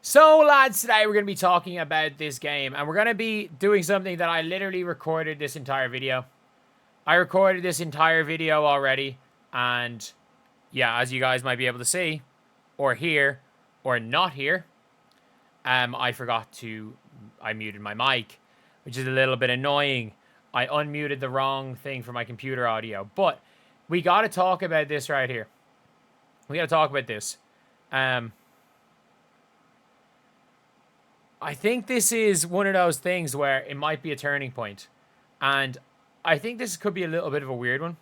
So, lads, today we're going to be talking about this game, and we're going to be doing something that I literally recorded this entire video. I recorded this entire video already, and yeah, as you guys might be able to see, or hear, or not hear, I muted my mic, which is a little bit annoying. I unmuted the wrong thing for my computer audio, but we got to talk about this right here. We got to talk about this. I think this is one of those things where it might be a turning point. And I think this could be a little bit of a weird one.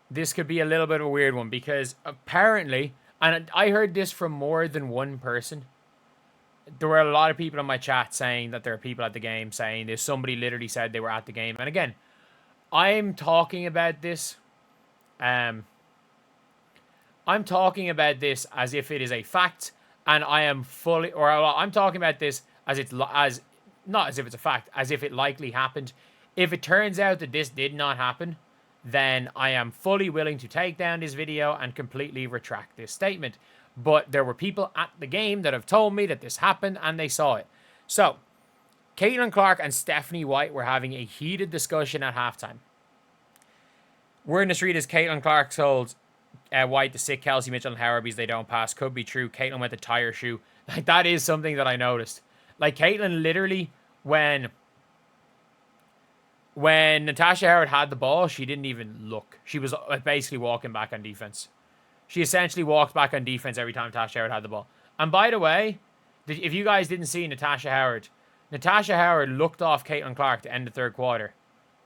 This could be a little bit of a weird one because apparently, and I heard this from more than one person. There were a lot of people in my chat saying that there are people at the game saying this. Somebody literally said they were at the game. And again, I'm talking about this. I'm talking about this as if it is a fact. And I am fully, or I'm talking about this as not as if it's a fact, as if it likely happened. If it turns out that this did not happen, then I am fully willing to take down this video and completely retract this statement. But there were people at the game that have told me that this happened and they saw it. So, Caitlin Clark and Stephanie White were having a heated discussion at halftime. We're in the street as Caitlin Clark told White to sit Kelsey Mitchell and Howard because they don't pass. Could be true. Caitlin went to tie her shoe. Like, that is something that I noticed. Like, Caitlin literally, when Natasha Howard had the ball, she didn't even look. She was basically walking back on defense. She essentially walked back on defense every time Natasha Howard had the ball. And by the way, if you guys didn't see Natasha Howard looked off Caitlin Clark to end the third quarter.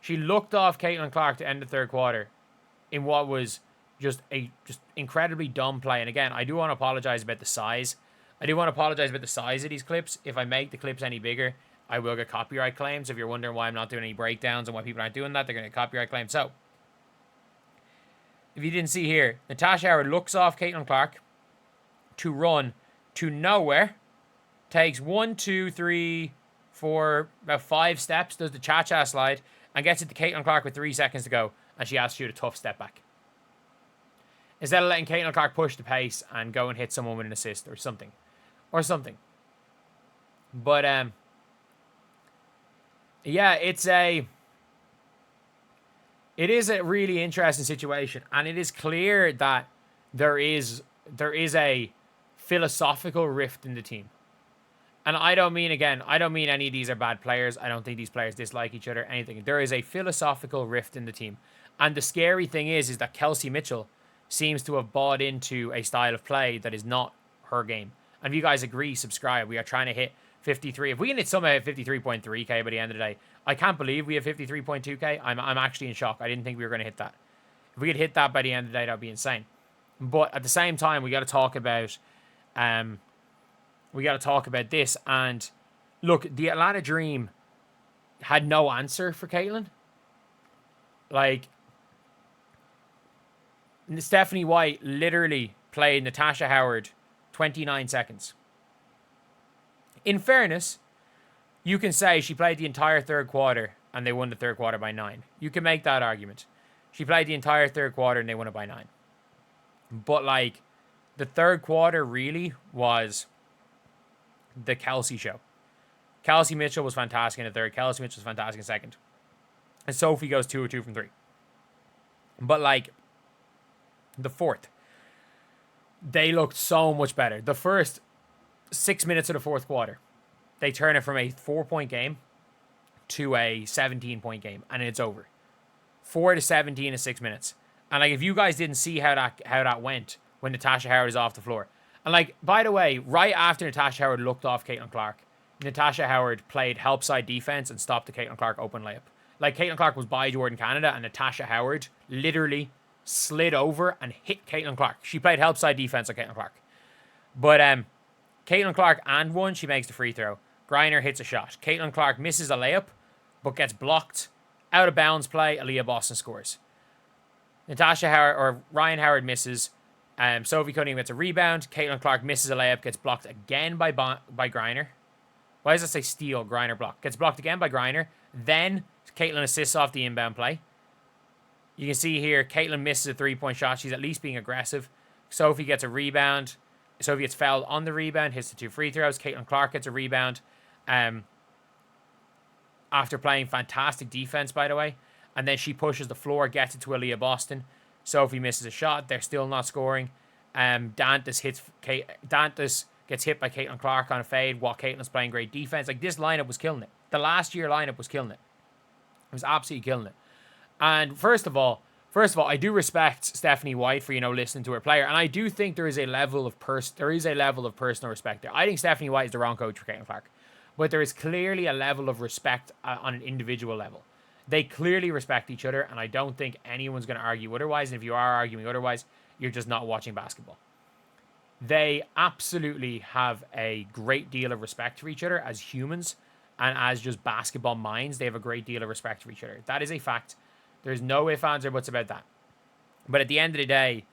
She looked off Caitlin Clark to end the third quarter in what was just incredibly dumb play. And again, I do want to apologize about the size. I do want to apologize about the size of these clips. If I make the clips any bigger, I will get copyright claims. If you're wondering why I'm not doing any breakdowns and why people aren't doing that, they're going to get copyright claims. So, if you didn't see here, Natasha Howard looks off Caitlin Clark to run to nowhere. Takes 1, 2, 3, 4, about 5 steps, does the cha-cha slide, and gets it to Caitlin Clark with 3 seconds to go, and she has to shoot a tough step back. Instead of letting Caitlin Clark push the pace and go and hit someone with an assist or something. But, yeah, it is a really interesting situation, and it is clear that there is a philosophical rift in the team. And I don't mean any of these are bad players. I don't think these players dislike each other, anything. There is a philosophical rift in the team. And the scary thing is that Kelsey Mitchell seems to have bought into a style of play that is not her game. And if you guys agree, subscribe. We are trying to hit 53. If we can hit somehow hit 53.3k by the end of the day, I can't believe we have 53.2k. I'm actually in shock. I didn't think we were going to hit that. If we could hit that by the end of the day, that would be insane. But at the same time, we got to talk about this. And look, the Atlanta Dream had no answer for Caitlin. Like, Stephanie White literally played Natasha Howard 29 seconds. In fairness, you can say she played the entire third quarter and they won the third quarter by 9. You can make that argument. She played the entire third quarter and they won it by 9. But, like, the third quarter really was the Kelsey show. Kelsey Mitchell was fantastic in the third. Kelsey Mitchell was fantastic in the second. And Sophie goes 2 of 2 from 3. But, like, the fourth, they looked so much better. The first 6 minutes of the fourth quarter, they turn it from a 4-point game to a 17-point game, and it's over. 4 to 17 in 6 minutes. And, like, if you guys didn't see how that went when Natasha Howard is off the floor. And, like, by the way, right after Natasha Howard looked off Caitlin Clark, Natasha Howard played help side defense and stopped the Caitlin Clark open layup. Like, Caitlin Clark was by Jordan Canada, and Natasha Howard literally slid over and hit Caitlin Clark. She played help side defense on Caitlin Clark. But Caitlin Clark and one, she makes the free throw. Breanna hits a shot. Caitlin Clark misses a layup, but gets blocked. Out of bounds play, Aaliyah Boston scores. Natasha Howard, or Ryan Howard misses. Sophie Cunningham gets a rebound. Caitlin Clark misses a layup, gets blocked again by Breanna. Why does it say steal? Breanna block. Gets blocked again by Breanna. Then Caitlin assists off the inbound play. You can see here, Caitlin misses a 3-point shot. She's at least being aggressive. Sophie gets a rebound. Sophie gets fouled on the rebound, hits the 2 free throws. Caitlin Clark gets a rebound. After playing fantastic defense, by the way. And then she pushes the floor, gets it to Aaliyah Boston. Sophie misses a shot. They're still not scoring. Dantas gets hit by Caitlin Clark on a fade while Caitlin's playing great defense. Like, this lineup was killing it. The last year lineup was killing it. It was absolutely killing it. And first of all, I do respect Stephanie White for, listening to her player. And I do think there is a level of personal respect there. I think Stephanie White is the wrong coach for Caitlin Clark. But there is clearly a level of respect on an individual level. They clearly respect each other, and I don't think anyone's going to argue otherwise. And if you are arguing otherwise, you're just not watching basketball. They absolutely have a great deal of respect for each other as humans, and as just basketball minds, they have a great deal of respect for each other. That is a fact. There's no ifs, ands, or buts about that. But at the end of the day,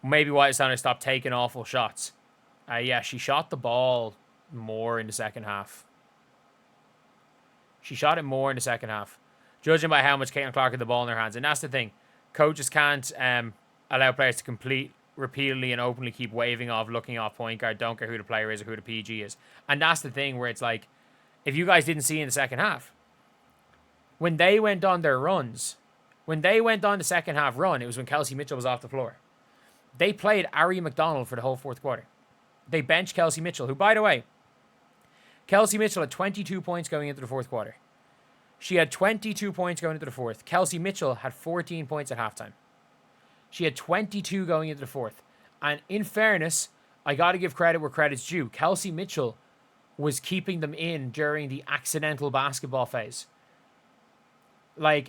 maybe White Sounders stopped taking awful shots. She shot the ball more in the second half. She shot it more in the second half, judging by how much Caitlin Clark had the ball in her hands. And that's the thing. Coaches can't allow players to complete repeatedly and openly keep waving off, looking off point guard, don't care who the player is or who the PG is. And that's the thing where it's like, if you guys didn't see in the second half, when they went on their runs, when they went on the second half run, it was when Kelsey Mitchell was off the floor. They played Ari McDonald for the whole fourth quarter. They benched Kelsey Mitchell, who, by the way, Kelsey Mitchell had 22 points going into the fourth quarter. She had 22 points going into the fourth. Kelsey Mitchell had 14 points at halftime. She had 22 going into the fourth. And in fairness, I got to give credit where credit's due. Kelsey Mitchell was keeping them in during the accidental basketball phase. I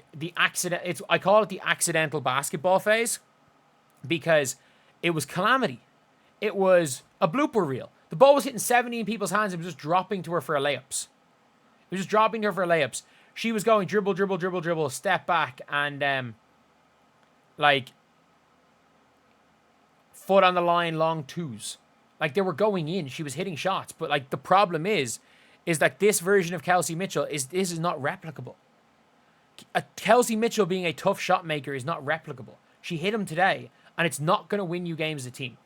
call it the accidental basketball phase because it was calamity. It was a blooper reel. The ball was hitting 17 people's hands and was just dropping to her for layups. It was just dropping to her for layups. She was going dribble, step back, and foot on the line, long twos. Like, they were going in. She was hitting shots. But, like, the problem is that this version of Kelsey Mitchell is not replicable. Kelsey Mitchell being a tough shot maker is not replicable. She hit him today, and it's not going to win you games as a team.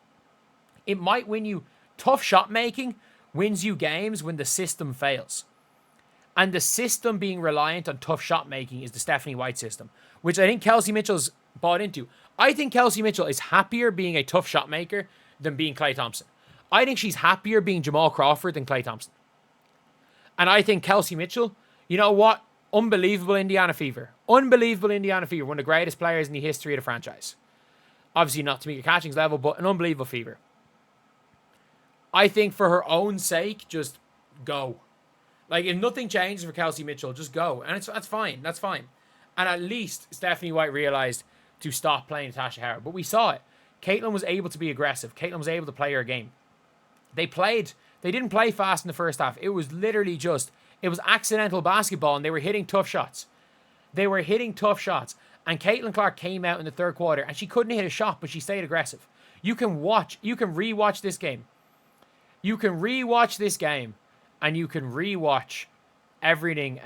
It might win you. Tough shot making wins you games when the system fails. And the system being reliant on tough shot making is the Stephanie White system, which I think Kelsey Mitchell's bought into. I think Kelsey Mitchell is happier being a tough shot maker than being Klay Thompson. I think she's happier being Jamal Crawford than Klay Thompson. And I think Kelsey Mitchell, you know what? Unbelievable Indiana Fever. Unbelievable Indiana Fever. One of the greatest players in the history of the franchise. Obviously not to Tamika Catchings level, but an unbelievable Fever. I think for her own sake, just go. Like, if nothing changes for Kelsey Mitchell, just go. And that's fine. That's fine. And at least Stephanie White realized to stop playing Natasha Howard. But we saw it. Caitlin was able to be aggressive. Caitlin was able to play her game. They didn't play fast in the first half. It was literally it was accidental basketball, and they were hitting tough shots. And Caitlin Clark came out in the third quarter, and she couldn't hit a shot, but she stayed aggressive. You can rewatch this game. And you can rewatch everything.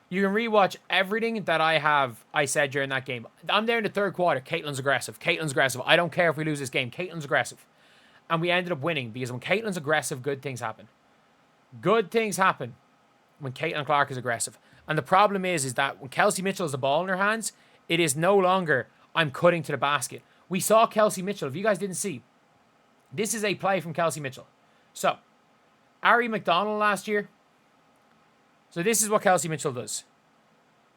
You can rewatch everything that I said during that game. I'm there in the third quarter. Caitlin's aggressive. I don't care if we lose this game. Caitlin's aggressive. And we ended up winning because when Caitlin's aggressive, good things happen. Good things happen when Caitlin Clark is aggressive. And the problem is that when Kelsey Mitchell has the ball in her hands, it is no longer, I'm cutting to the basket. We saw Kelsey Mitchell. If you guys didn't see, this is a play from Kelsey Mitchell. So, Ari McDonald last year. So this is what Kelsey Mitchell does.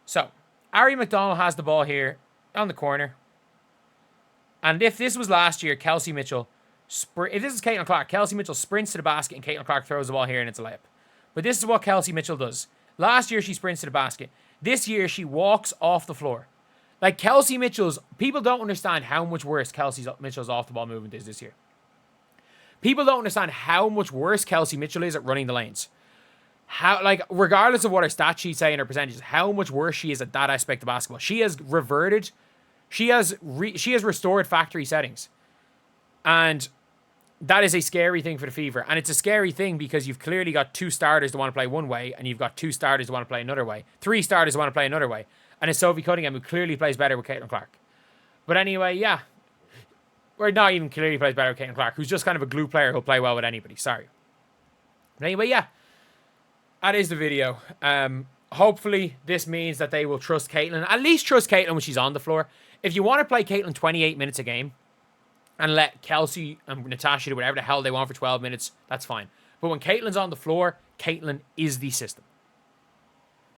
So, Ari McDonald has the ball here on the corner. And if this was last year, Kelsey Mitchell, if this is Caitlin Clark, Kelsey Mitchell sprints to the basket and Caitlin Clark throws the ball here and it's a layup. But this is what Kelsey Mitchell does. Last year, she sprints to the basket. This year, she walks off the floor. Like, Kelsey Mitchell's, people don't understand how much worse Kelsey Mitchell's off-the-ball movement is this year. People don't understand how much worse Kelsey Mitchell is at running the lanes. Regardless of what her stat sheets say and her percentages, how much worse she is at that aspect of basketball. She has reverted, she has restored factory settings. And that is a scary thing for the Fever. And it's a scary thing because you've clearly got two starters that want to play one way, and you've got two starters that want to play another way. Three starters that want to play another way. And it's Sophie Cunningham, who clearly plays better with Caitlin Clark. But anyway, yeah. Or not even clearly plays better with Caitlin Clark, who's just kind of a glue player who'll play well with anybody. Sorry. But anyway, yeah. That is the video. Hopefully, this means that they will trust Caitlin. At least trust Caitlin when she's on the floor. If you want to play Caitlin 28 minutes a game and let Kelsey and Natasha do whatever the hell they want for 12 minutes, that's fine. But when Caitlin's on the floor, Caitlin is the system.